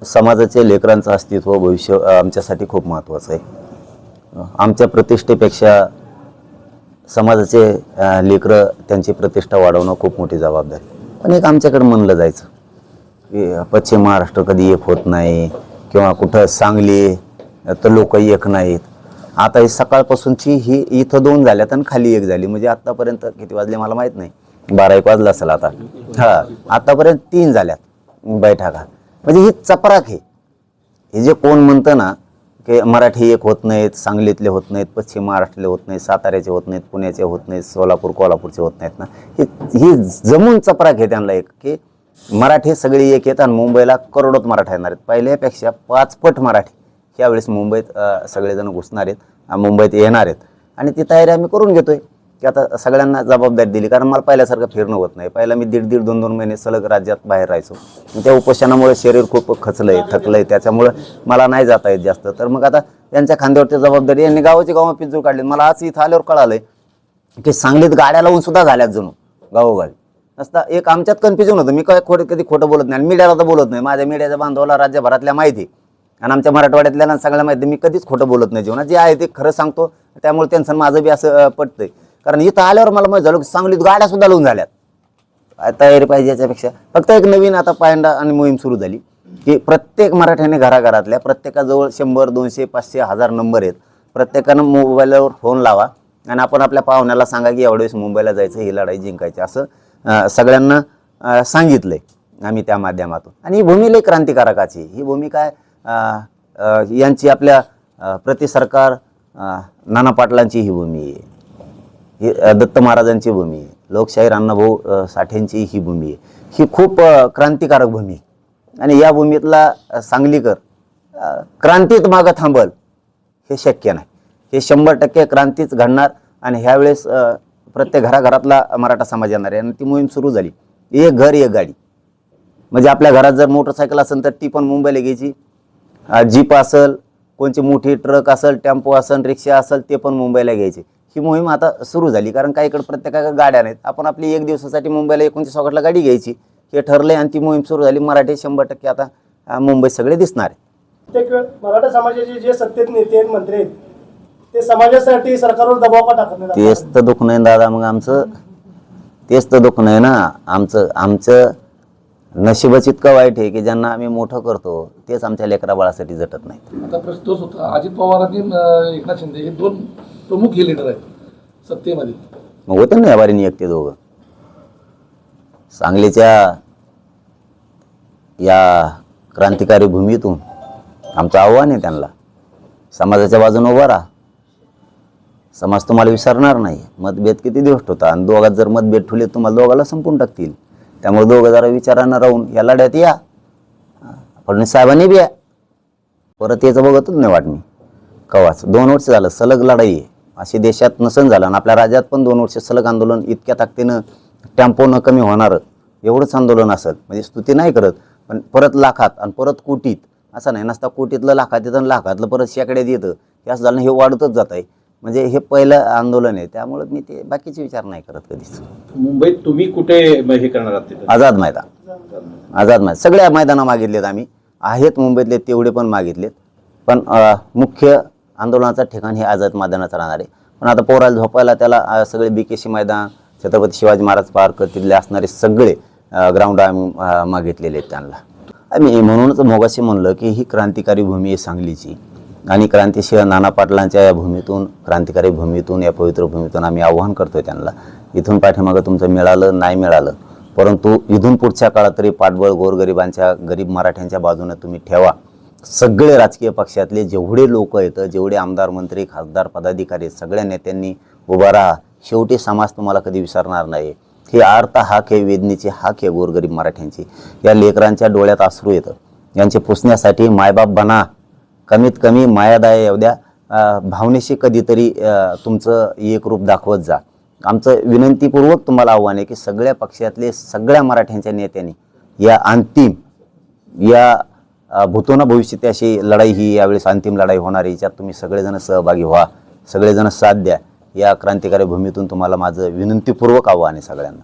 समाजाचे लेकरांचं अस्तित्व भविष्य आमच्यासाठी खूप महत्त्वाचं आहे। आमच्या प्रतिष्ठेपेक्षा समाजाचे लेकरं त्यांची प्रतिष्ठा वाढवणं खूप मोठी जबाबदारी। पण एक आमच्याकडे म्हणलं जायचं की पश्चिम महाराष्ट्र कधी एक होत नाही किंवा कुठं सांगली तर लोक एक नाहीत। आता ही सकाळपासूनची ही इथं 2 झाल्यात आणि खाली 1 झाली, म्हणजे आत्तापर्यंत किती वाजले मला माहीत नाही, 12-1 वाजला असेल आता। हां, आत्तापर्यंत 3 झाल्यात बैठका। म्हणजे ही चपराक आहे। हे जे कोण म्हणतं ना की मराठी एक होत नाहीत, सांगलीतले होत नाहीत, पश्चिम महाराष्ट्रातले होत नाहीत, साताऱ्याचे होत नाहीत, पुण्याचे होत नाहीत, कोल्हापूरचे होत नाहीत ना, ही जमून चपराक आहे त्यांना एक की मराठी सगळी एक आहेत आणि मुंबईला करोडोत मराठा येणार आहेत। पहिल्यापेक्षा 5 पट मराठी यावेळेस मुंबईत सगळेजण घुसणार आहेत, मुंबईत येणार आहेत आणि ती तयारी आम्ही करून घेतोय की आता सगळ्यांना जबाबदारी दिली। कारण मला पहिल्यासारखं फिरणं होत नाही। पहिला मी 1.5 2 महिने सलग राज्यात बाहेर राहायचो। त्या उपोषणामुळे शरीर खूप खचलंय, थकलंय, त्याच्यामुळे मला नाही जाता येत जास्त। तर मग आता त्यांच्या खांद्यावरची जबाबदारी, यांनी गावं पिंजूर काढले। मला आज इथं आल्यावर कळालंय की सांगलीत गाड्या लावून सुद्धा झाल्यात जणू गावोगावी। नसता एक आमच्यात कन्फ्युजन होतं। मी काय कधी खोटं बोलत नाही आणि मीडियाला तर बोलत नाही। माझ्या मीडियाच्या बांधवाला राज्यभरातल्या माहिती आणि आमच्या मराठवाड्यातल्या सगळ्या माहिती। मी कधीच खोटं बोलत नाही जीवनात, जे आहे ते खरं सांगतो। त्यामुळे त्यांचं माझं बी असं पटतंय। कारण इथं आल्यावर मला माहीत झालं की सांगलीत गाड्या सुद्धा लावून झाल्यात। तयारी पाहिजे याच्यापेक्षा फक्त एक नवीन आता पायंडा आणि मोहीम सुरू झाली की प्रत्येक मराठ्याने घराघरातल्या प्रत्येकाजवळ 100 200 500 1000 नंबर आहेत। प्रत्येकानं मोबाईलवर फोन लावा आणि आपण आपल्या पाहुण्याला सांगा की एवढ्यावेळेस मुंबईला जायचं, ही लढाई जिंकायची, असं सगळ्यांना सांगितलंय आम्ही त्या माध्यमातून। आणि ही भूमी लई क्रांतिकारकाची। ही भूमी काय यांची आपल्या सरकार नाना पाटलांची ही भूमी आहे, ही दत्त महाराजांची भूमी आहे, लोकशाहीर अण्णाभाऊ साठेंची ही भूमी आहे। ही खूप क्रांतिकारक भूमी आहे आणि या भूमीतला सांगलीकर क्रांतीत मागं थांबल हे शक्य नाही। हे 100% क्रांतीच घडणार आणि ह्यावेळेस प्रत्येक घराघरातला मराठा समाज येणार आहे। आणि ती मोहीम सुरू झाली, एक घर एक गाडी। म्हणजे आपल्या घरात जर मोटरसायकल असेल तर ती पण मुंबईला घ्यायची, जीप असेल, कोणची मोठी ट्रक असेल, टेम्पो असेल, रिक्षा असेल, ते पण मुंबईला घ्यायचे। ही मोहीम आता सुरू झाली कारण काहीकडे प्रत्येकाकडे गाड्या नाहीत। आपण आपली 1 दिवसासाठी मुंबईला 29 ऑगस्टला गाडी घ्यायची हे ठरलंय आणि ती मोहीम सुरू झाली। मराठी 100% आता मुंबईत सगळे दिसणार आहे। प्रत्येक मराठा समाजाचे जे सत्तेत नेते आहेत, मंत्री आहेत, ते समाजासाठी सरकारवर दबाव का टाकत नाही? तेच तर दुःख नाही दादा, मग आमचं तेच तर दुःख नाही ना। आमचं नशीबच इतकं वाईट आहे की ज्यांना आम्ही मोठं करतो तेच आमच्या लेकरा बाळासाठी झटत नाहीत। आता प्रश्न तोच होता, अजित पवार आणि एकनाथ शिंदे हे 2 प्रमुख हे लीडर आहेत सत्तेमध्ये। मग होतं ना यावारी एकटे दोघं। सांगलीच्या या क्रांतिकारी भूमीतून आमचं आव्हान आहे त्यांना, समाजाच्या बाजूने उभा राहा। समाज तुम्हाला विसरणार नाही। मतभेद किती दिवस होता आणि दोघात जर मतभेद ठेवले तुम्हाला दोघाला संपून टाकतील। त्यामुळे दोघं जरा विचारानं राहून या लढ्यात या। फडणवीस साहेबांनी बी या, परत याचं बघतच नाही वाट मी कवाच। 2 वर्ष झालं सलग लढाई आहे, अशी देशात नसन झालं आणि आपल्या राज्यात पण 2 वर्ष सलग आंदोलन। इतक्या ताकदीनं टेम्पो न कमी होणार एवढंच आंदोलन असेल, म्हणजे स्तुती नाही करत, पण परत लाखात आणि परत कोटीत असं नाही। नसता कोटीतलं लाखात येतं आणि लाखातलं परत शेकड्यात येतं, हे असं झालं हे वाढतच जात आहे। म्हणजे हे पहिलं आंदोलन आहे, त्यामुळे मी ते बाकीचे विचार नाही करत कधीच। मुंबईत तुम्ही कुठे हे करणार आहात? आझाद मैदान सगळ्या मैदाना मागितलेत आम्ही, आहेत मुंबईतले तेवढे पण मागितलेत, पण मुख्य आंदोलनाचं ठिकाण हे आझाद मैदानाच राहणार आहे। पण आता पोराला झोपायला त्याला सगळे BKC मैदान, छत्रपती शिवाजी महाराज पार्क, तिथले असणारे सगळे ग्राउंड आम्ही मागितलेले आहेत त्यांना। आम्ही म्हणूनच मोगाशी म्हणलं की ही क्रांतिकारी भूमी आहे सांगलीची आणि क्रांतिशिवाय नाना पाटलांच्या या भूमीतून, क्रांतिकारी भूमीतून, या पवित्र भूमीतून आम्ही आव्हान करतोय त्यांना। इथून पाठीमागं तुमचं मिळालं नाही मिळालं, परंतु इथून पुढच्या काळात तरी पाठबळ गोरगरिबांच्या, गरीब मराठ्यांच्या बाजूने तुम्ही ठेवा। सगळे राजकीय पक्षातले जेवढे लोक आहेत, जेवढे आमदार, मंत्री, खासदार, पदाधिकारी, सगळ्या नेत्यांनी उभा राहा। शेवटी समाज तुम्हाला कधी विसरणार नाही। ही आर्त हाक आहे, वेदनेची हाक आहे गोरगरीब मराठ्यांची। या लेकरांच्या डोळ्यात अश्रू येतं, यांचे पुसण्यासाठी मायबाप बना, कमीत कमी मायादाया येऊ द्या, भावनेशी कधीतरी तुमचं एक रूप दाखवत जा। आमचं विनंतीपूर्वक तुम्हाला आव्हान आहे की सगळ्या पक्षातले सगळ्या मराठ्यांच्या नेत्यांनी या अंतिम, या भूतोना भविष्यात अशी लढाई, ही यावेळेस अंतिम लढाई होणार आहे, याच्यात तुम्ही सगळेजण सहभागी व्हा, सगळेजण साथ द्या। या क्रांतिकारी भूमीतून तुम्हाला माझं विनंतीपूर्वक आव्हान आहे सगळ्यांना।